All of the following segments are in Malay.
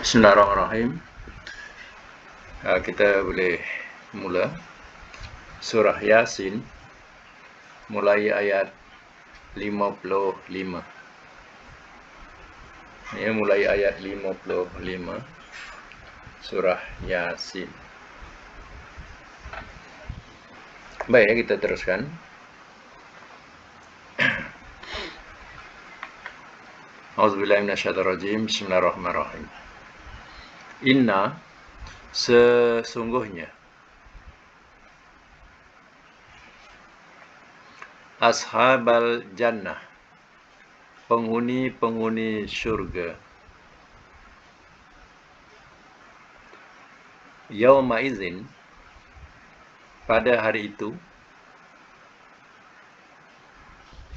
Bismillahirrahmanirrahim. Kita boleh mula surah Yasin mulai ayat 55. Ya, mulai ayat 55 surah Yasin. Baik, kita teruskan. Auzubillahi minasyaitonirrajim. Bismillahirrahmanirrahim. Inna, sesungguhnya, ashabal jannah, penghuni-penghuni syurga, yauma izin, pada hari itu,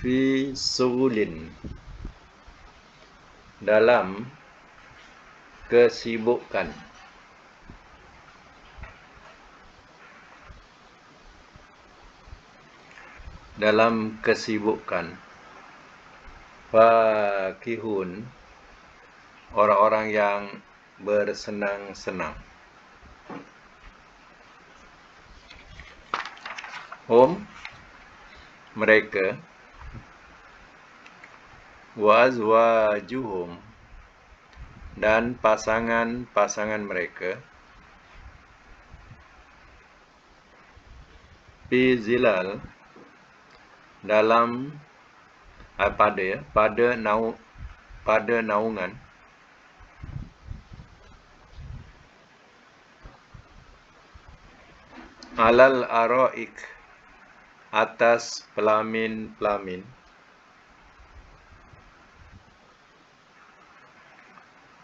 fi sugulin, dalam kesibukan, fakihun, orang-orang yang bersenang-senang. Hum, mereka, wa azwajuhum, dan pasangan-pasangan mereka, fi zilal, dalam pada naungan, alal araik, atas pelamin-pelamin,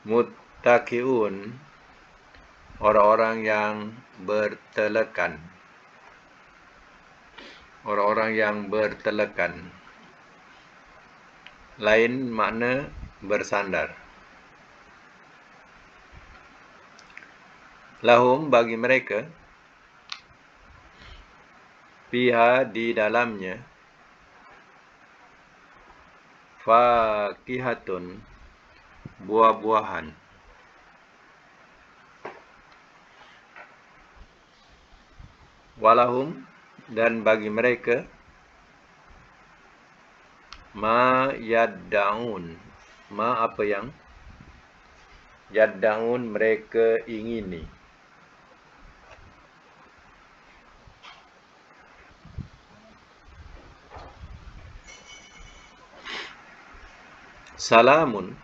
muttaqiun, orang-orang yang bertelekan, lain makna bersandar. Lahum, bagi mereka, fiha, di dalamnya, fakihatun, buah-buahan, walahum, dan bagi mereka, ma yaddaun, apa yang yaddaun mereka ingini. Salamun,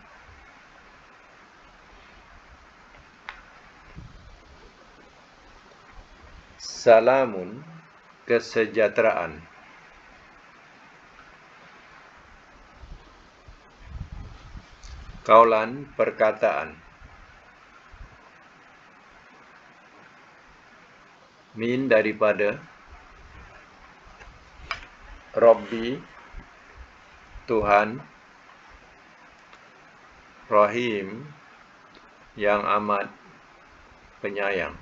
kesejahteraan. Kaulan, perkataan. Min, daripada. Rabbi, Tuhan. Rahim, yang amat penyayang.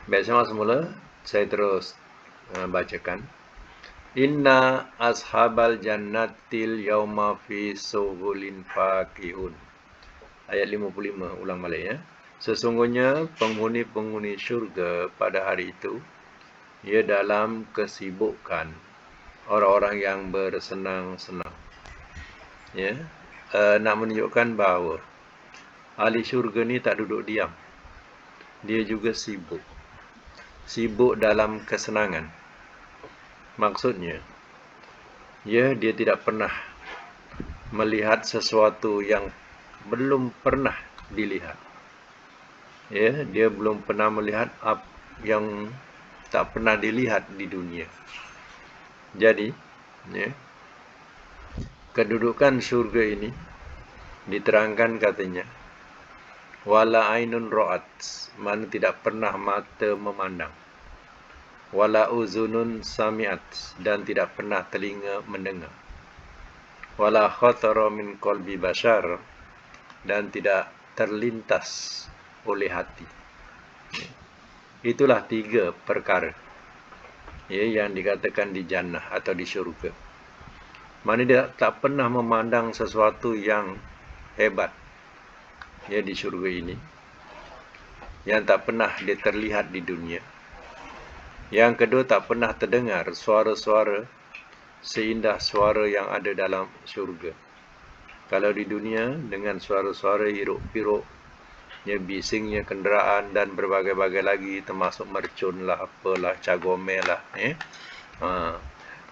Baik, semula saya terus bacakan. Inna ashabal jannatil yauma fi sughulin fakihun. Ayat 55, ulang balik ya. Sesungguhnya penghuni-penghuni syurga pada hari itu, ia dalam kesibukan, orang-orang yang bersenang-senang. Ya, nak menunjukkan bahawa ahli syurga ni tak duduk diam. Dia juga sibuk dalam kesenangan. Maksudnya, dia tidak pernah melihat sesuatu yang belum pernah dilihat. Ya, dia belum pernah melihat apa yang tak pernah dilihat di dunia. Jadi, ya, kedudukan syurga ini diterangkan katanya, wala ainun ra'at, mana tidak pernah mata memandang, wala uzunun sami'at, dan tidak pernah telinga mendengar, wala khatara min qalbi bashar, dan tidak terlintas oleh hati. Itulah 3 perkara, ya, yang dikatakan di jannah atau di syurga. Mana dia tak pernah memandang sesuatu yang hebat ya di syurga ini, yang tak pernah dia terlihat di dunia. Yang kedua, tak pernah terdengar suara-suara seindah suara yang ada dalam syurga. Kalau di dunia dengan suara-suara hiruk-pikuk, ya, bisingnya kenderaan dan berbagai-bagai lagi, termasuk mercun lah, apalah, cagomel lah.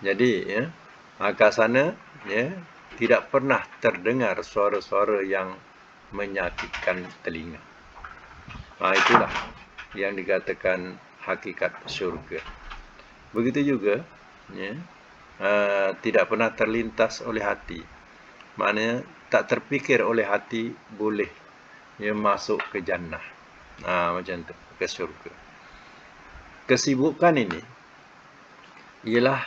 Jadi ya, kat sana ya, tidak pernah terdengar suara-suara yang menyakitkan telinga. Itulah yang dikatakan hakikat syurga. Begitu juga ya, tidak pernah terlintas oleh hati. Maknanya tak terfikir oleh hati boleh ya masuk ke jannah. Macam tu, ke syurga. Kesibukan ini ialah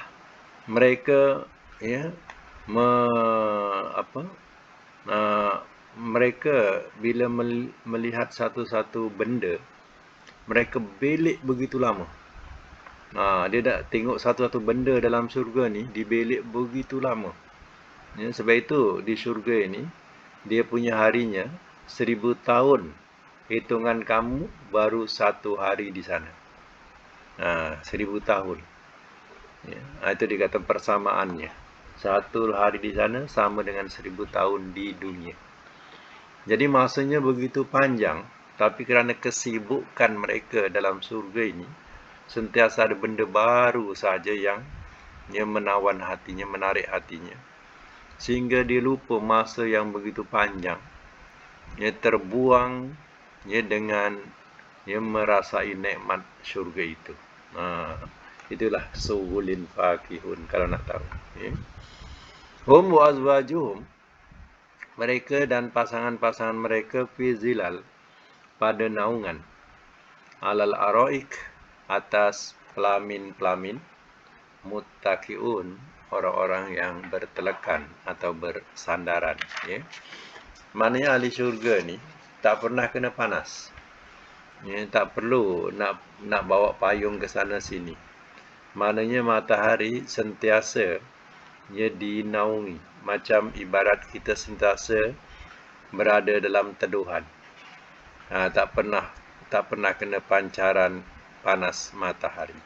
mereka ya mereka bila melihat satu-satu benda, mereka belik begitu lama. Dia dah tengok satu-satu benda dalam syurga ni dibelik begitu lama. Ya, sebab itu di syurga ini dia punya harinya 1000 tahun. Hitungan kamu baru 1 hari di sana. 1000 tahun. Ya, itu dikata persamaannya. 1 hari di sana sama dengan 1000 tahun di dunia. Jadi masanya begitu panjang, tapi kerana kesibukan mereka dalam surga ini, sentiasa ada benda baru saja yang menawan hatinya, menarik hatinya. Sehingga dia lupa masa yang begitu panjang, terbuang dengan merasai nikmat syurga itu. Itulah suhulin fakihun, kalau nak tahu. Hum wa azwajuhum, mereka dan pasangan-pasangan mereka fi zilal, pada naungan, alal araik, atas pelamin-pelamin, muttaqiun, orang-orang yang bertelekan atau bersandaran. Maknanya ahli syurga ni tak pernah kena panas. Tak perlu nak bawa payung ke sana sini. Maknanya matahari sentiasa dinaungi, macam ibarat kita sentiasa berada dalam teduhan. Tak pernah kena pancaran panas matahari.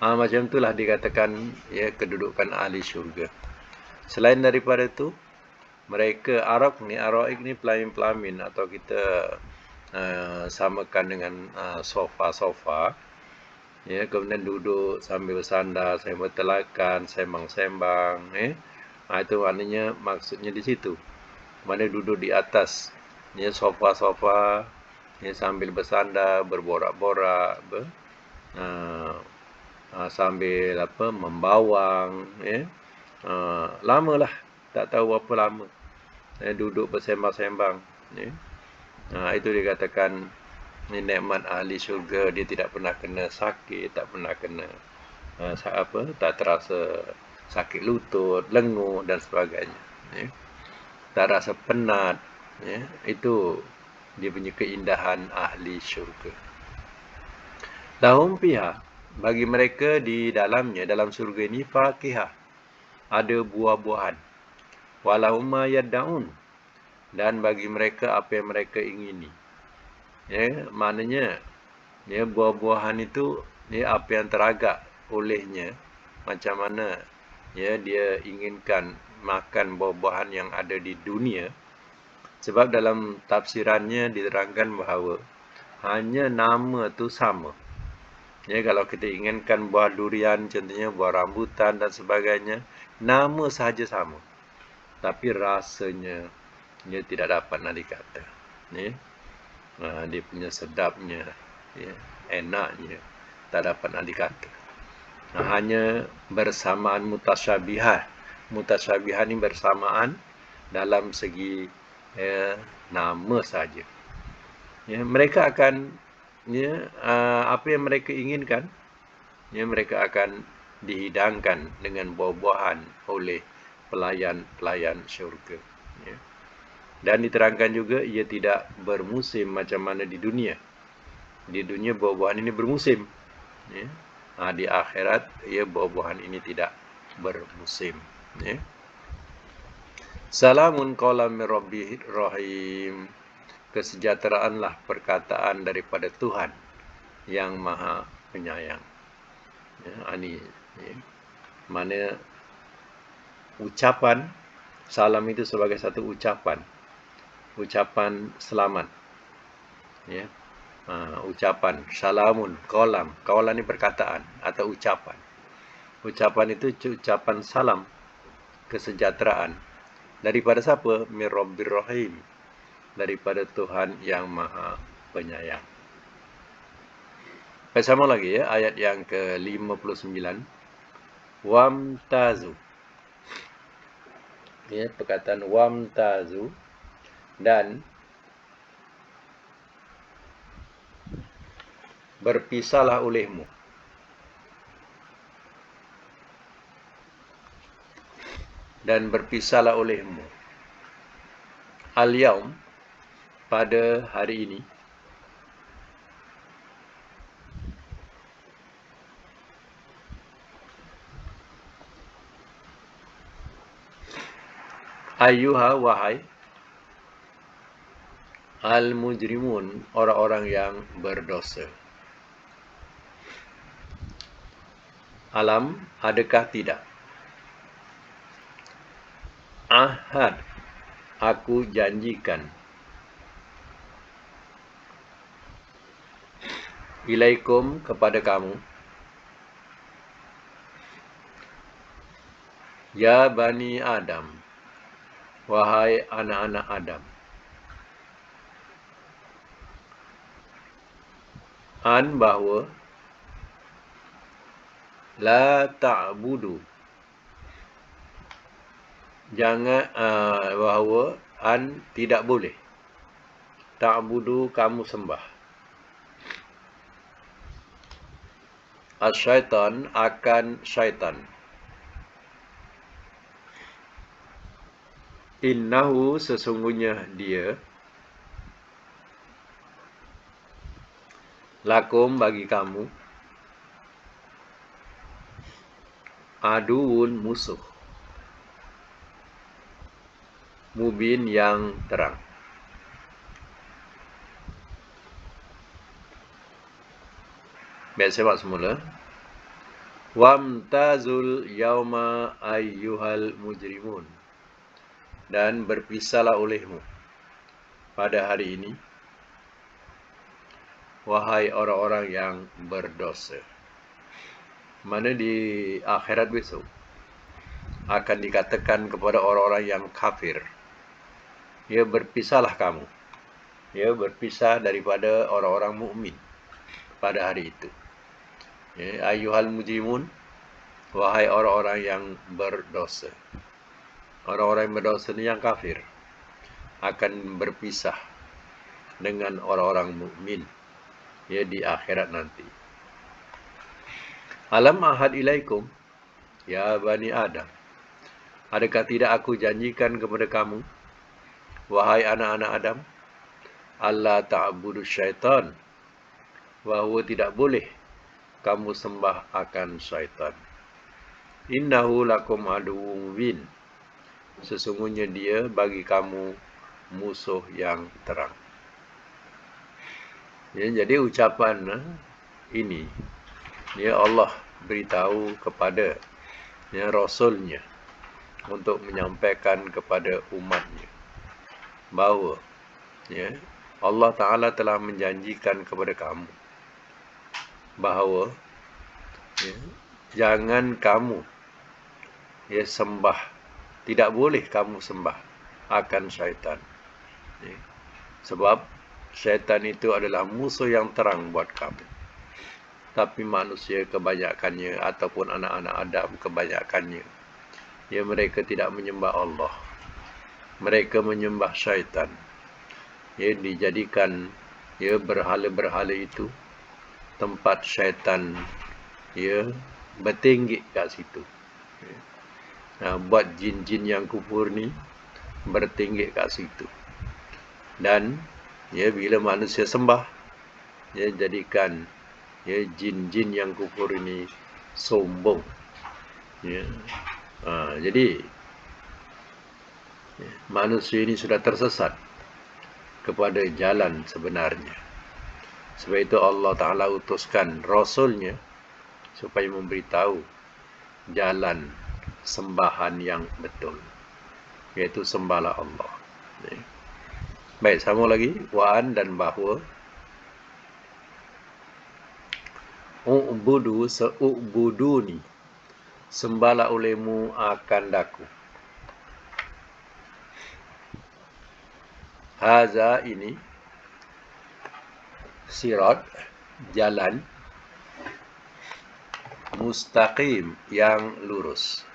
Macam itulah dikatakan kedudukan ahli syurga. Selain daripada itu, mereka araik ni pelamin-pelamin, atau kita samakan dengan sofa-sofa. Kemudian duduk sambil bersandar, sambil bertelakan, sembang-sembang. Itu maknanya, maksudnya di situ. Mana duduk di atas sofa-sofa, sambil bersandar, berborak-borak, sambil membawang. Lamalah, tak tahu berapa lama duduk bersembang-sembang. Itu dikatakan nikmat ahli syurga. Dia tidak pernah kena sakit, tak pernah kena tak terasa sakit lutut, lenguh dan sebagainya. Tak rasa penat. Itu dia punya keindahan ahli syurga. Lahum fiha, bagi mereka di dalamnya, dalam syurga ini, fakihah, ada buah-buahan. Walahum ma yad'un, dan bagi mereka apa yang mereka ingini. Maknanya buah-buahan itu apa yang teragak olehnya, macam mana dia inginkan makan buah-buahan yang ada di dunia. Sebab dalam tafsirannya diterangkan bahawa hanya nama tu sama. Kalau kita inginkan buah durian, contohnya buah rambutan dan sebagainya, nama sahaja sama, tapi rasanya tidak dapat nak dikata. Dia punya sedapnya, enaknya, tak dapat nak dikata. Hanya bersamaan mutasyabihah. Mutasyabihah ni bersamaan dalam segi nama saja. Mereka akan apa yang mereka inginkan, mereka akan dihidangkan dengan buah-buahan oleh pelayan-pelayan syurga. Dan diterangkan juga ia tidak bermusim macam mana di dunia. Di dunia buah-buahan ini bermusim. Di akhirat buah-buahan ini tidak. bermusim. Ya. Salamun qaulam min rabbir rahim. Kesejahteraanlah perkataan daripada Tuhan yang Maha Penyayang. Ya, ini ya. Mana ucapan salam itu sebagai satu ucapan selamat. Ya. Ucapan salamun qaulam. Qaulan ini perkataan atau ucapan. Ucapan itu ucapan salam kesejahteraan daripada siapa? Min rabbir rahim, daripada Tuhan yang Maha Penyayang. Sama lagi ya, ayat yang ke-59. Wamtazu. Ya, perkataan wamtazu dan berpisahlah olehmu. Dan berpisahlah olehmu. Al-yaum, pada hari ini. Ayyuha, wahai al-mujrimun, orang-orang yang berdosa. Alam, adakah tidak? Ahad, aku janjikan. Ilaikum, kepada kamu. Ya Bani Adam, wahai anak-anak Adam. An, bahawa. La ta'budu, jangan, bahawa. An, tidak boleh. Ta'budu, kamu sembah. Asyaitan, akan syaitan. Innahu, sesungguhnya dia. Lakum, bagi kamu. Aduun, musuh. Mubin, yang terang. Baik, saya buat semula. Wamtazul yauma ayyuhal mujrimun. Dan berpisahlah olehmu pada hari ini, wahai orang-orang yang berdosa. Mana di akhirat besok akan dikatakan kepada orang-orang yang kafir, ya, berpisahlah kamu. Ya, berpisah daripada orang-orang mukmin pada hari itu. Ya, ayyuhal mujrimun, wahai orang-orang yang berdosa. Orang-orang yang berdosa ini yang kafir akan berpisah dengan orang-orang mukmin, ya, di akhirat nanti. Alam ahad ilaikum, ya Bani Adam. Adakah tidak aku janjikan kepada kamu, wahai anak-anak Adam, Allah ta'budu syaitan, bahawa tidak boleh kamu sembah akan syaitan. Innahu lakum aduwwun mubin, sesungguhnya dia bagi kamu musuh yang terang. Ya, jadi ucapan ini, ya, Allah beritahu kepada, ya, Rasulnya untuk menyampaikan kepada umatnya bahawa, ya, Allah Ta'ala telah menjanjikan kepada kamu bahawa, ya, jangan kamu, ya, sembah, tidak boleh kamu sembah akan syaitan. Ya. Sebab syaitan itu adalah musuh yang terang buat kamu. Tapi manusia kebanyakannya ataupun anak-anak Adam kebanyakannya, ya, mereka tidak menyembah Allah. Mereka menyembah syaitan. Ya, dijadikan, ya, berhala-berhala itu tempat syaitan, ya, bertinggi kat situ. Ya. Nah, buat jin-jin yang kufur ni bertinggi kat situ. Dan, ya, bila manusia sembah, ya, jadikan, ya, jin-jin yang kufur ini sombong. Ya. Jadi manusia ini sudah tersesat kepada jalan sebenarnya. Sebab itu Allah Ta'ala utuskan Rasulnya supaya memberitahu jalan sembahan yang betul, yaitu sembahlah Allah. Baik, sambung lagi. Wa'an dan bahawa u'budu se'ubuduni, sembahlah olehmu akan daku. Haza ini sirat, jalan mustaqim yang lurus.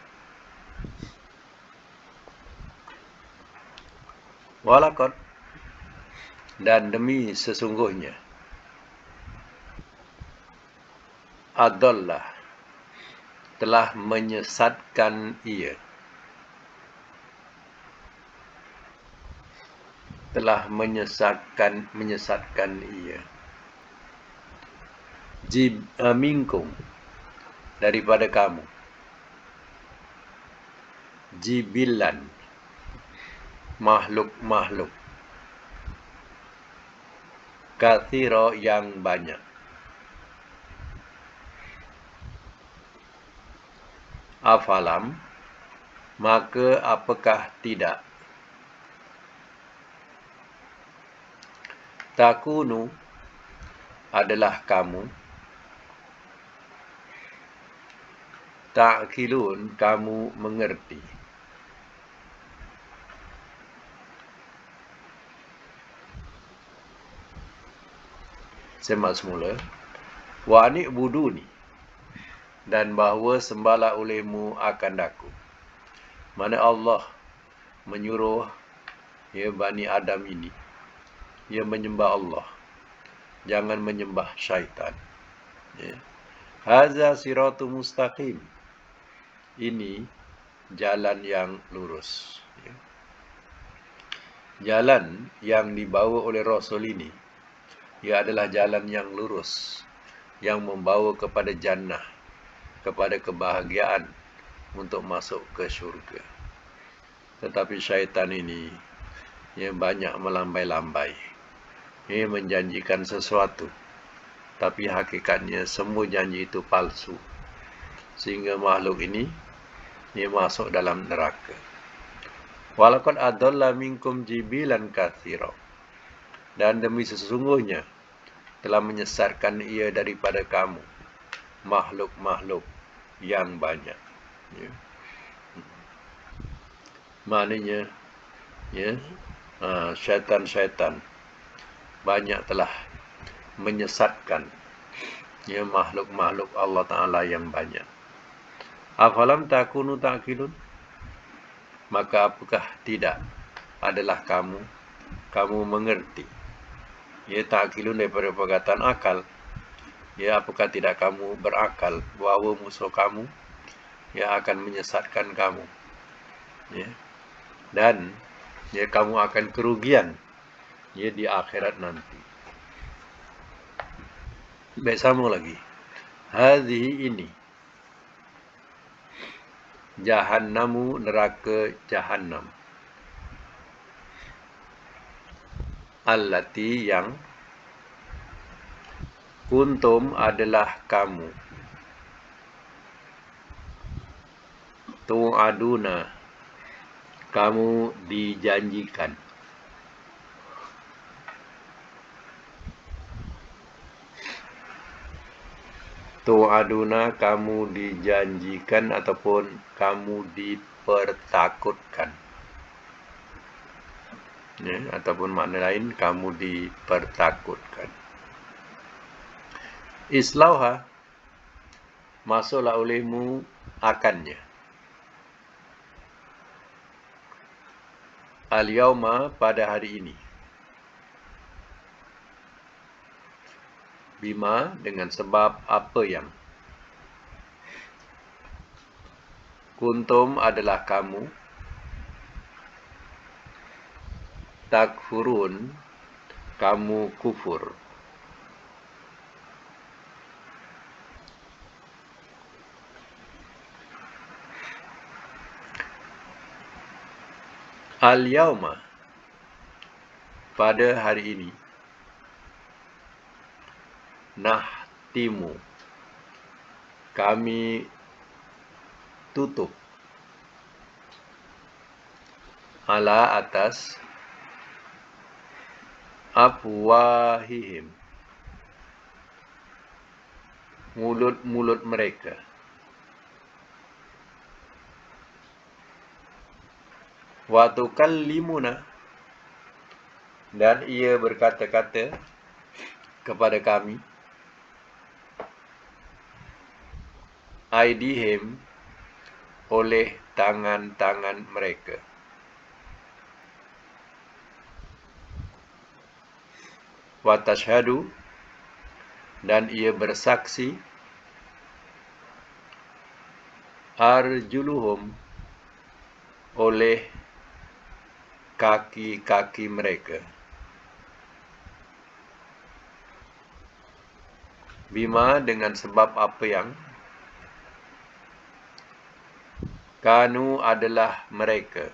Walaqad dan demi sesungguhnya adallah telah menyesatkan ia, telah menyesatkan ia minkum daripada kamu, jibilan makhluk-makhluk, kathira yang banyak, afalam maka apakah tidak, takunu adalah kamu, ta'kilun kamu mengerti. Semak semula. Wa ani'buduni dan bahawa sembahlah olehmu akan daku. Mana Allah menyuruh Bani Adam ini menyembah Allah, jangan menyembah syaitan. Haza siratu mustaqim, ini jalan yang lurus. Jalan yang dibawa oleh Rasul ini, ia adalah jalan yang lurus, yang membawa kepada jannah, kepada kebahagiaan untuk masuk ke syurga. Tetapi syaitan ini banyak melambai-lambai. Ia menjanjikan sesuatu, tapi hakikatnya semua janji itu palsu, sehingga makhluk ini masuk dalam neraka. Walaqad adalla minkum jibilan katsira, dan demi sesungguhnya telah menyesatkan ia daripada kamu makhluk-makhluk yang banyak. Maknanya syaitan-syaitan banyak telah menyesatkan makhluk-makhluk Allah Ta'ala yang banyak. Afalam takunu ta'kilun, maka apakah tidak adalah kamu mengerti. Ta'kilun daripada perkataan akal. Apakah tidak kamu berakal bahawa musuh kamu akan menyesatkan kamu, dan kamu akan kerugian di akhirat nanti. Baik, sambung lagi. Hadhihi ini jahannamu, neraka jahannam, allati yang kuntum adalah kamu, tu'aduna kamu dijanjikan. Tu'aduna kamu dijanjikan ataupun kamu dipertakutkan. Ataupun makna lain, kamu dipertakutkan. Islauha, masuklah olehmu akannya. Al-yawma, pada hari ini. Bima, dengan sebab apa yang. Kuntum adalah kamu. Takfurun, kamu kufur. Al-yauma, pada hari ini, nahtimu, kami tutup, ala atas, afwahihim, mulut-mulut mereka, wa tukallimuna, dan ia berkata-kata kepada kami, aidihim, oleh tangan-tangan mereka, wa tashhadu, dan ia bersaksi, arjuluhum, oleh kaki-kaki mereka, bima, dengan sebab apa yang, kanu, adalah mereka,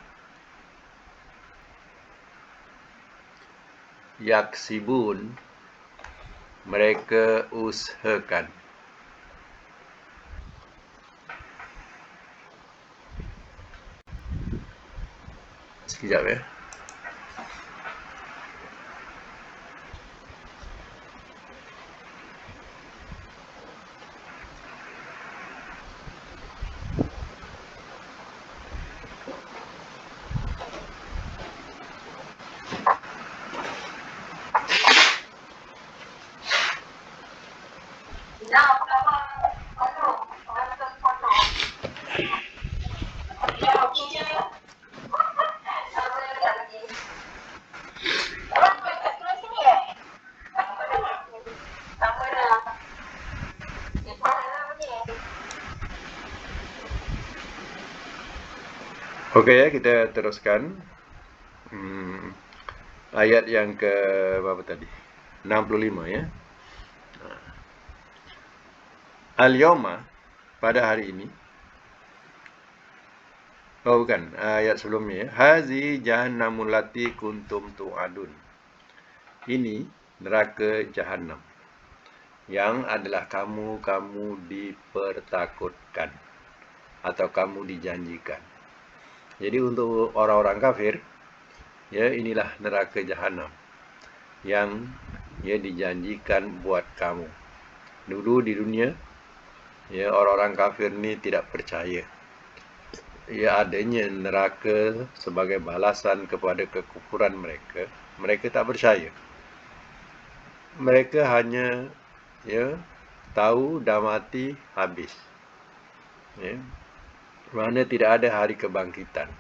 yaksibun, mereka usahakan. Sekejap ya. Okey ya, kita teruskan. Ayat yang ke berapa tadi? 65 ya. Al-yawma, pada hari ini. Oh bukan, ayat sebelumnya ya. Hazi jahannamul lati kuntum tu'adun. Ini neraka Jahannam yang adalah kamu dipertakutkan atau kamu dijanjikan. Jadi untuk orang-orang kafir, ya, inilah neraka Jahannam yang ya dijanjikan buat kamu. Dulu di dunia, ya, orang-orang kafir ni tidak percaya ya adanya neraka sebagai balasan kepada kekufuran mereka. Mereka tak percaya. Mereka hanya ya tahu dah mati habis. Ya. Mana tidak ada hari kebangkitan.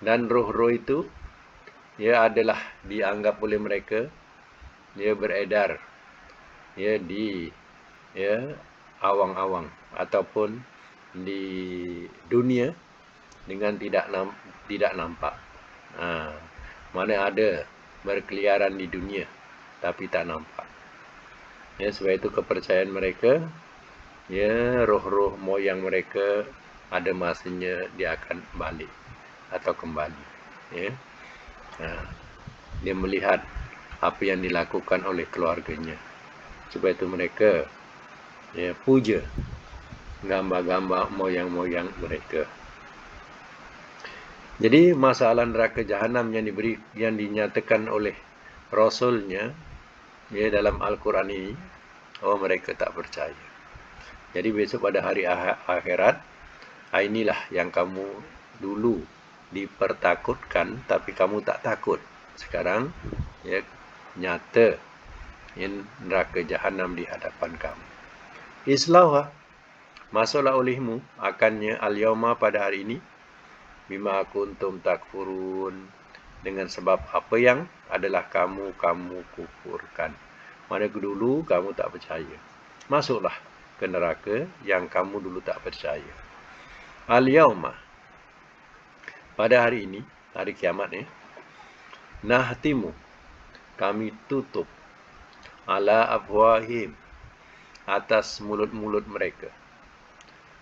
Dan roh-roh itu ya adalah dianggap oleh mereka ya beredar ya di ya awang-awang ataupun di dunia dengan tidak nampak. Mana ada berkeliaran di dunia tapi tak nampak. Ya, sebab itu kepercayaan mereka, ya, roh-roh moyang mereka ada masanya dia akan balik atau kembali. Ya. Dia melihat apa yang dilakukan oleh keluarganya. Sebab itu mereka ya puja gambar-gambar moyang-moyang mereka. Jadi masalah neraka Jahannam yang dinyatakan oleh Rasulnya ya dalam Al-Quran ini, mereka tak percaya. Jadi besok pada hari akhirat, inilah yang kamu dulu dipertakutkan tapi kamu tak takut. Sekarang ya nyata in neraka Jahannam di hadapan kamu. Islauha, masuklah olehmu akannya al-yauma, pada hari ini, bima kuntum takfurun, dengan sebab apa yang adalah kamu kufurkan. Mana dulu kamu tak percaya. Masuklah ke neraka yang kamu dulu tak percaya. Al-yauma, pada hari ini, hari kiamat ni, nahtimu, kami tutup, ala afwahim, atas mulut-mulut mereka,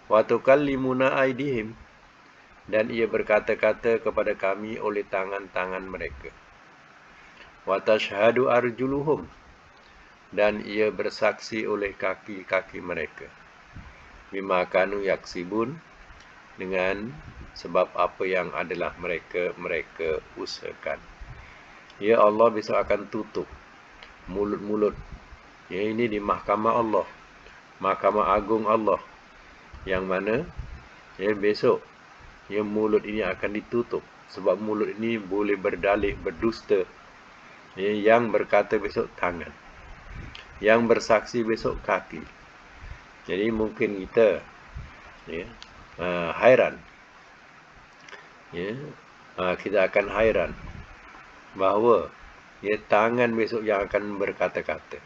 wa tukallimuna aidihim, dan ia berkata-kata kepada kami oleh tangan-tangan mereka. Wa tashhadu arjuluhum, dan ia bersaksi oleh kaki-kaki mereka. Bima kanu yaksibun, dengan sebab apa yang adalah mereka usahakan. Ya Allah besok akan tutup mulut-mulut. Ya, ini di mahkamah Allah, mahkamah agung Allah, yang mana ya besok ya mulut ini akan ditutup, sebab mulut ini boleh berdalih, berdusta. Ya, yang berkata besok tangan, yang bersaksi besok kaki. Jadi mungkin kita ya hairan, ya kita akan hairan bahawa ya tangan besok yang akan berkata-kata,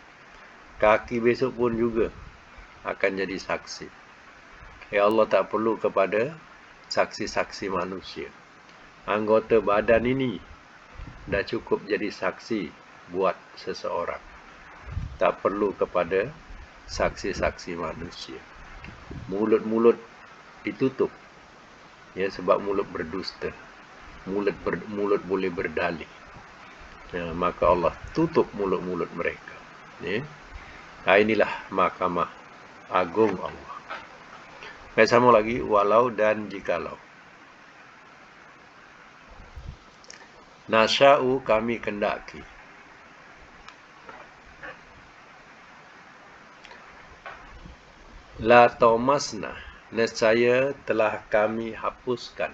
kaki besok pun juga akan jadi saksi. Ya Allah tak perlu kepada saksi-saksi manusia. Anggota badan ini dah cukup jadi saksi buat seseorang. Tak perlu kepada saksi-saksi manusia. Mulut-mulut ditutup. Ya, sebab mulut berdusta. Mulut boleh berdalih. Ya, maka Allah tutup mulut-mulut mereka. Ya. Inilah mahkamah agung Allah. Baik, sama lagi, walau dan jikalau. Nasya'u, kami kendaki. La tomasna, nescaya telah kami hapuskan.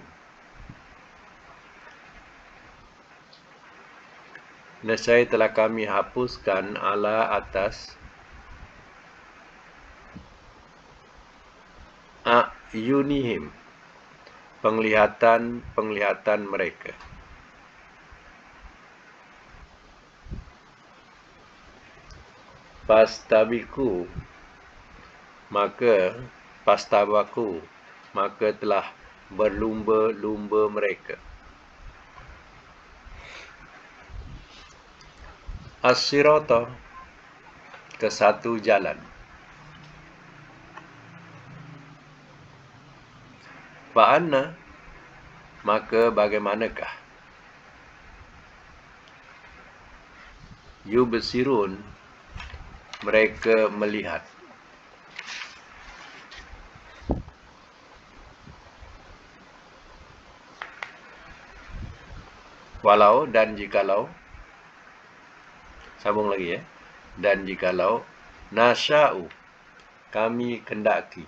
Nescaya telah kami hapuskan ala atas a'yunihim, penglihatan mereka. Pastabaku, maka telah berlumba-lumba mereka. As-sirata, ke satu jalan. Fa'anna, maka bagaimanakah? Yubsirun, mereka melihat. Walau dan jikalau, sambung lagi ya. Dan jikalau nasya'u, kami kendaki.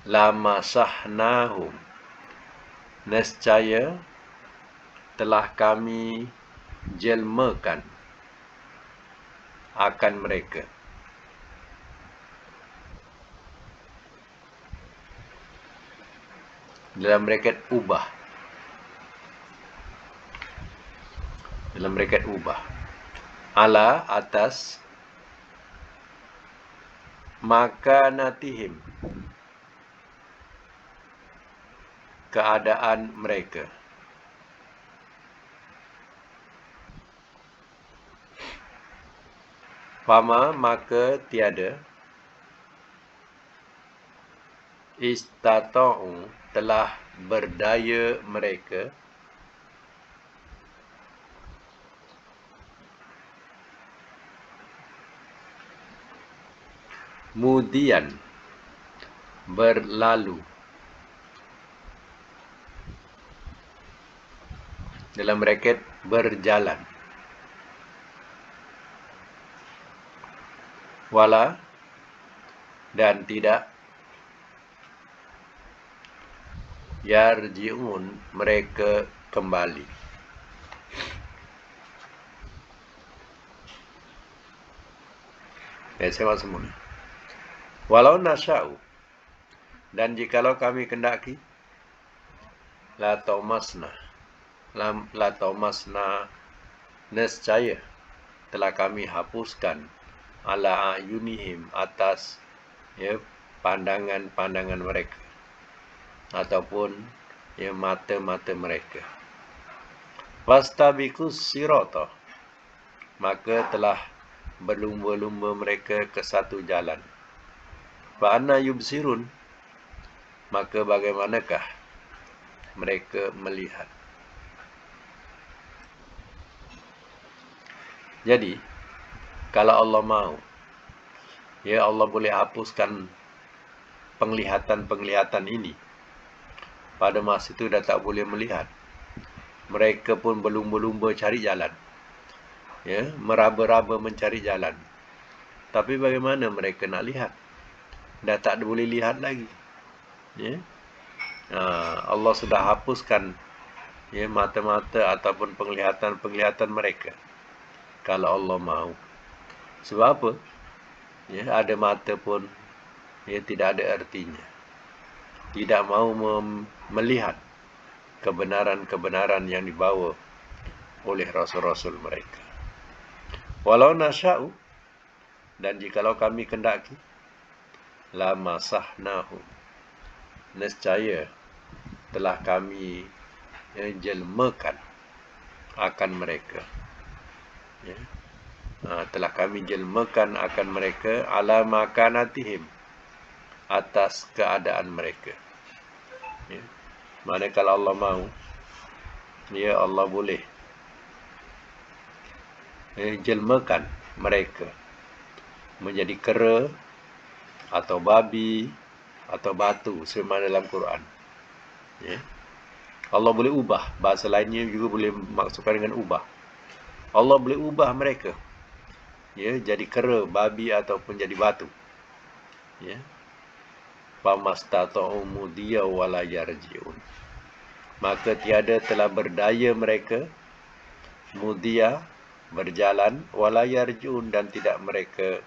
Lamasahnahum, nescaya telah kami jelmakan akan mereka. Dalam bracket ubah. Dalam bracket ubah. Ala, atas, makanatihim, keadaan mereka. Fama, maka tiada, istata'u, telah berdaya mereka, mudian, berlalu, dalam bracket berjalan. Wala, dan tidak, yarji'un, mereka kembali. Saya masuk mula. Walau nasya'u, dan jikalau kami kendaki, la tomasna, nescaya telah kami hapuskan ala ayunihim, atas ya pandangan-pandangan mereka, ataupun ya mata-mata mereka. Wastabiqus sirata, maka telah berlumba-lumba mereka ke satu jalan. fa anna yubsirun, maka bagaimanakah mereka melihat. Jadi kalau Allah mahu, ya Allah boleh hapuskan penglihatan-penglihatan ini. Pada masa itu dah tak boleh melihat. Mereka pun berlumba-lumba cari jalan, ya, meraba-raba mencari jalan. Tapi bagaimana mereka nak lihat? Dah tak boleh lihat lagi, ya. Allah sudah hapuskan, ya, mata-mata ataupun penglihatan-penglihatan mereka. Kalau Allah mahu. Sebab apa? Ya, ada mata pun, ya, tidak ada artinya. Tidak mahu melihat kebenaran-kebenaran yang dibawa oleh rasul-rasul mereka. Walau nasya'u, dan jikalau kami kendaki, la masahnahu, nescaya telah kami jelmakan akan mereka, ya. Telah kami jelmakan akan mereka ala makanatihim, atas keadaan mereka, ya. Mana kalau Allah mahu, ya Allah boleh jelmakan mereka menjadi kera atau babi atau batu sebagaimana dalam Quran, ya. Allah boleh ubah, bahasa lainnya juga boleh maksudkan dengan ubah. Allah boleh ubah mereka, ya, jadi kera, babi ataupun jadi batu, ya. Famastata'u mudiya wala yarji'un, maka tiada telah berdaya mereka mudiya, berjalan, wala yarji'un, dan tidak mereka,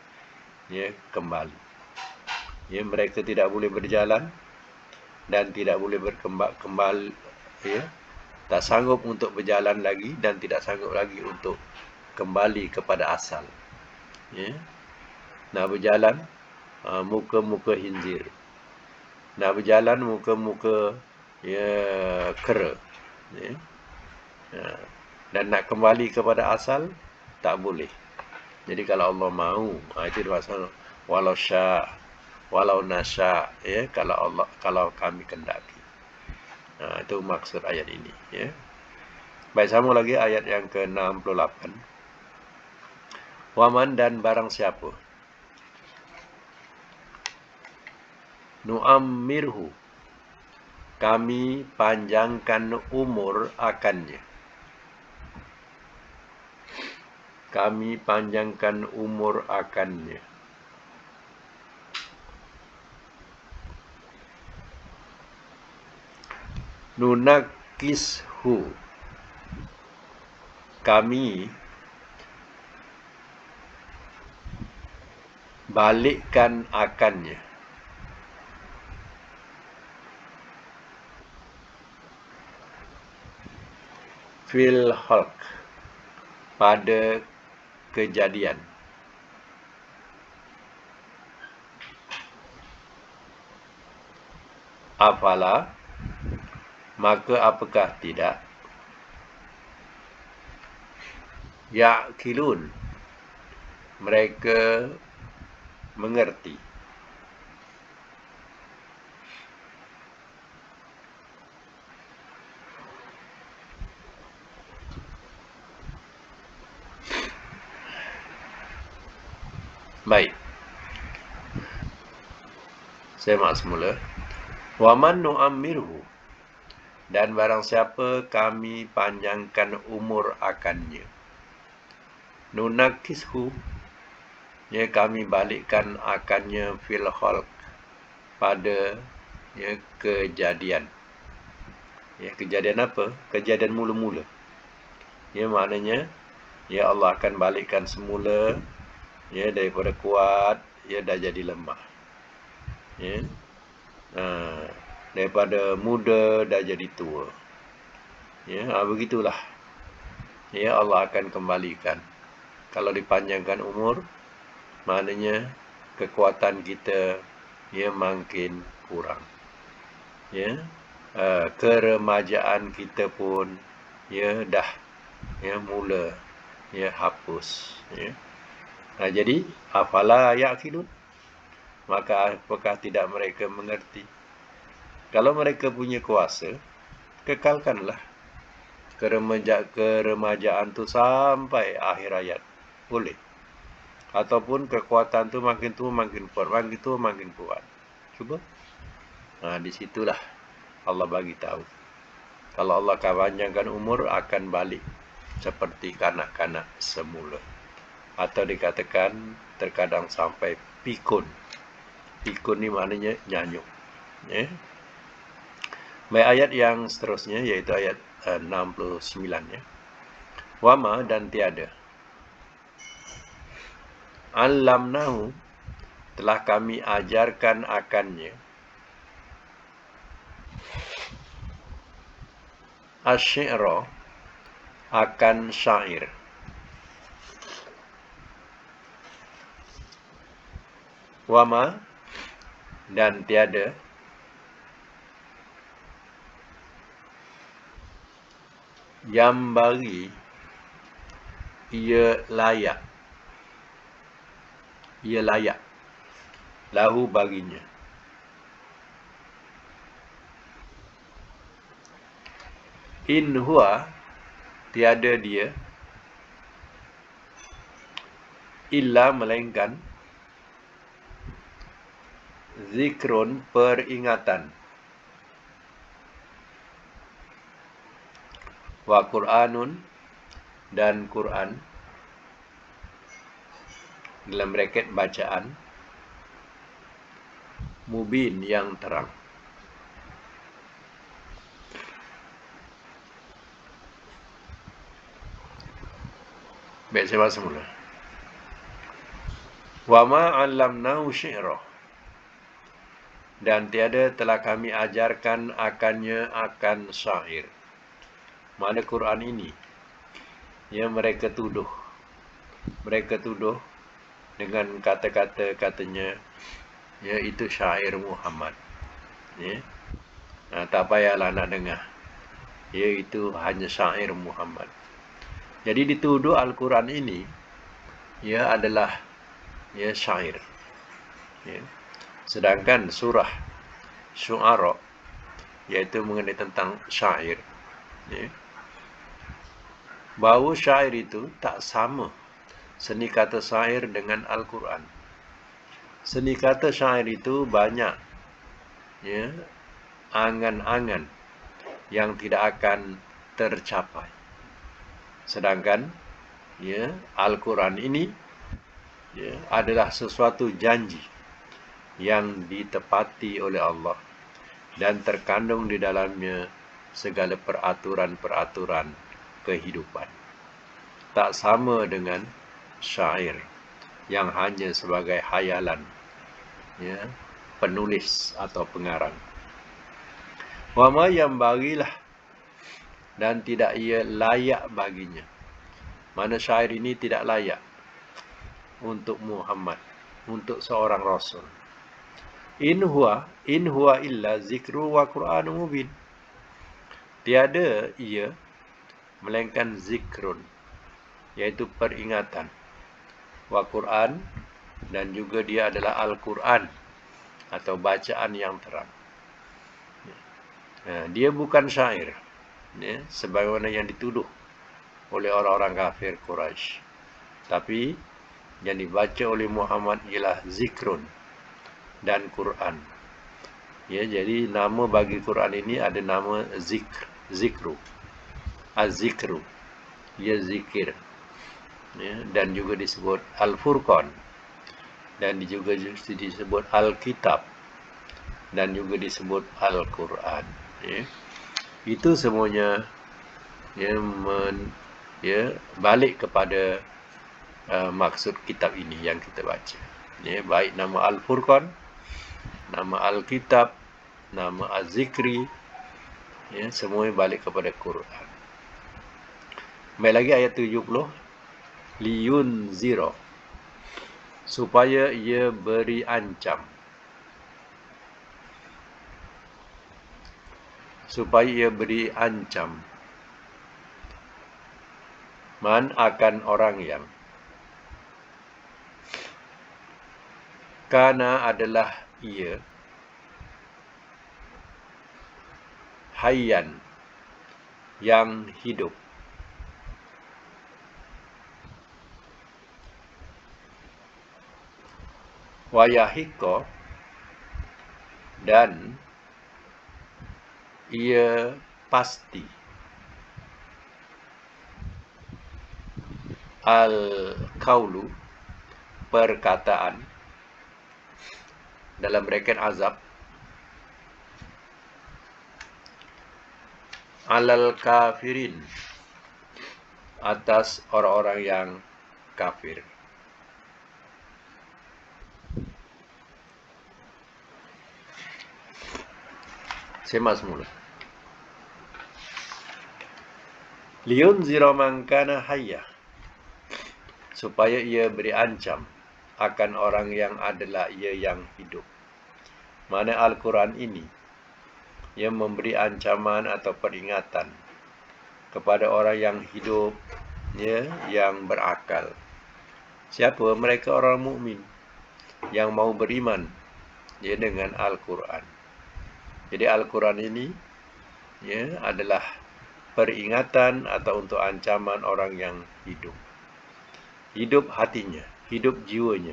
ya, kembali. Ya, mereka tidak boleh berjalan dan tidak boleh kembali, ya, tak sanggup untuk berjalan lagi dan tidak sanggup lagi untuk kembali kepada asal, ya. Nak berjalan muka-muka hinjir, nak berjalan muka-muka, ya, kera, ya. Dan nak kembali kepada asal tak boleh. Jadi kalau Allah mahu, itu maksud walau sya, walau nasya, ya, kalau kami kendaki. Itu maksud ayat ini, ya. Baik, sambung lagi ayat yang ke-68. Waman, dan barang siapa nu'ammirhu, kami panjangkan umur akannya. Kami panjangkan umur akannya. Nunakishu, kami balikkan akannya. Fil khalq, pada kejadian. Afala, maka apakah tidak, ya'qilun, mereka mengerti. Baik, saya mak semula. Waman nu'ammirhu, dan barang siapa kami panjangkan umur akannya. Nunakishu, ya, kami balikkan akannya fil khalq, pada, ya, kejadian. Ya, kejadian apa? Kejadian mula-mula. Ya, maknanya, ya, Allah akan balikkan semula, ya, daripada kuat, ya, dah jadi lemah, ya. Daripada muda dah jadi tua, ya. Begitulah, ya, Allah akan kembalikan. Kalau dipanjangkan umur, maknanya kekuatan kita, ya, makin kurang, ya. Keremajaan kita pun, ya, dah, ya, mula, ya, hapus, ya. Jadi afala ya'qilun, maka apakah tidak mereka mengerti? Kalau mereka punya kuasa, kekalkanlah keremajaan tu sampai akhir hayat. Boleh. Ataupun kekuatan tu makin tua makin kuat, makin tua makin kuat. Cuba. Di situlah Allah bagi tahu. Kalau Allah panjangkan umur, akan balik seperti kanak-kanak semula. Atau dikatakan terkadang sampai pikun. Pikun ni maknanya nyanyuk. Baik, ayat yang seterusnya iaitu ayat 69 ya. Wama dan tiada. Allamnahu telah kami ajarkan akannya. Asy-syi'ra akan syair. Wama dan tiada yang bagi ia layak lahu baginya in huwa tiada dia illa melainkan zikrun peringatan wa Qur'anun dan Quran dalam braket bacaan mubin yang terang. Baik, saya baca semula. Wa ma 'allamnahu syi'ra dan tiada telah kami ajarkan akannya akan syair. Mana Quran ini yang mereka tuduh dengan kata-kata katanya itu syair Muhammad. Tak payahlah nak dengar. Itu hanya syair Muhammad. Jadi dituduh Al-Quran ini adalah syair. Sedangkan surah Syu'ara iaitu mengenai tentang syair. Bahawa syair itu tak sama seni kata syair dengan Al-Quran. Seni kata syair itu banyak angan-angan yang tidak akan tercapai. Sedangkan Al-Quran ini adalah sesuatu janji yang ditepati oleh Allah dan terkandung di dalamnya segala peraturan-peraturan kehidupan. Tak sama dengan syair yang hanya sebagai hayalan penulis atau pengarang. Wama yang bagilah dan tidak ia layak baginya. Mana syair ini tidak layak untuk Muhammad, untuk seorang Rasul. In huwa illa zikru wa Qur'anun mubin. Tiada ia melainkan zikrun, iaitu peringatan, wa Quran, dan juga dia adalah Al-Quran atau bacaan yang terang. Dia bukan syair, sebagaimana yang dituduh oleh orang-orang kafir Quraisy. Tapi yang dibaca oleh Muhammad ialah zikrun dan Quran. Jadi nama bagi Quran ini ada nama zikru. Az-zikru, zikir, dan juga disebut Al-Furqan, dan juga disebut Al-Kitab, dan juga disebut Al-Quran. Itu semuanya balik kepada maksud kitab ini yang kita baca. Baik nama Al-Furqan, nama Al-Kitab, nama Az-Zikri, semuanya balik kepada Quran. Baik, lagi ayat 70. Liyun zero, supaya ia beri ancam. Supaya ia beri ancam. Man akan orang yang Kana adalah ia, hayyan yang hidup. Wayahiko dan ia pasti. Al-kaulu perkataan dalam bracket azab. Alal kafirin atas orang-orang yang kafir. Semak semula. Liyunzira man kana hayya, supaya ia beri ancam akan orang yang adalah ia yang hidup. Mana Al-Quran ini ia memberi ancaman atau peringatan kepada orang yang hidup, ya, yang berakal. Siapa? Mereka orang mukmin yang mau beriman, ya, dengan Al-Quran. Jadi Al-Quran ini, ya, adalah peringatan atau untuk ancaman orang yang hidup. Hidup hatinya, hidup jiwanya,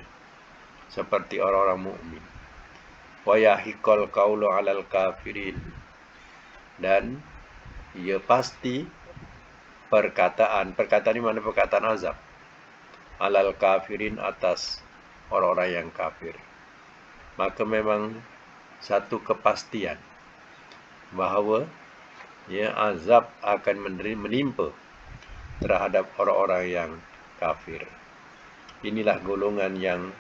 seperti orang-orang mukmin. Wa yahiqal qaulu 'alal kafirin, dan ia pasti perkataan ini mana perkataan azab, 'alal kafirin atas orang-orang yang kafir. Maka memang satu kepastian bahawa, ya, azab akan menimpa terhadap orang-orang yang kafir. Inilah golongan yang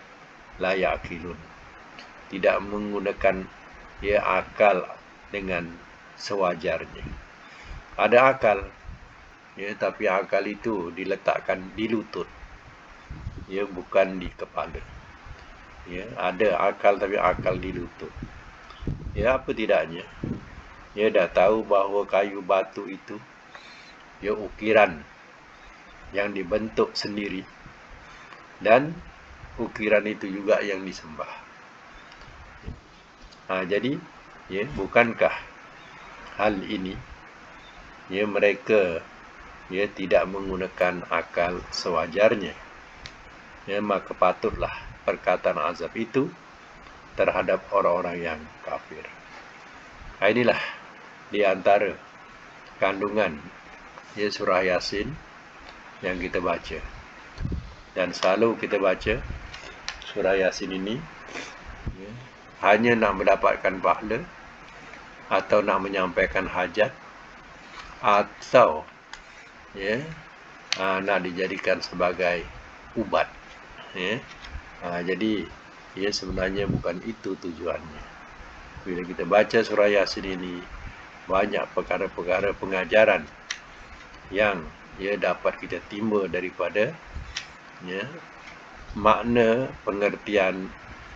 la yaqilun, tidak menggunakan, ya, akal dengan sewajarnya. Ada akal, ya, tapi akal itu diletakkan di lutut, ya, bukan di kepala. Ya, ada akal tapi akal di lutut. Ya, apa tidaknya, ya, dah tahu bahawa kayu batu itu, ya, ukiran yang dibentuk sendiri, dan ukiran itu juga yang disembah. Jadi, ya, bukankah hal ini, ya, mereka, ya, tidak menggunakan akal sewajarnya, ya, maka patutlah perkataan azab itu terhadap orang-orang yang kafir. Inilah di antara kandungan, ya, surah Yasin yang kita baca. Dan selalu kita baca surah Yasin ini, ya, hanya nak mendapatkan pahala, atau nak menyampaikan hajat, atau, ya, nak dijadikan sebagai ubat, ya. Jadi, ya, sebenarnya bukan itu tujuannya. Bila kita baca surah Yasin ini, banyak perkara-perkara pengajaran yang, ya, dapat kita timba daripada, ya, makna, pengertian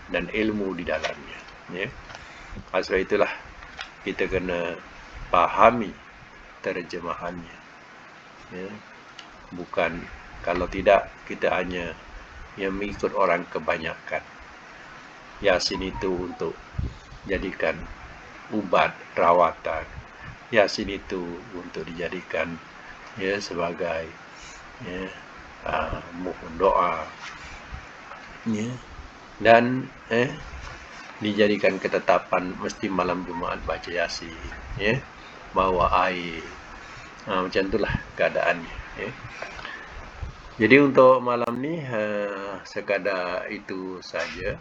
dan ilmu di dalamnya, ya. Sebab itulah kita kena fahami terjemahannya, ya. Bukan, kalau tidak kita hanya yang mengikut orang kebanyakan. Yasin itu untuk jadikan ubat rawatan. Yasin itu untuk dijadikan, ya, sebagai, ya, mohon doa, ya, dan dijadikan ketetapan mesti malam Jumaat baca Yasin, ya, bawa air. Macam itulah keadaannya, ya. Jadi untuk malam ni sekadar itu saja.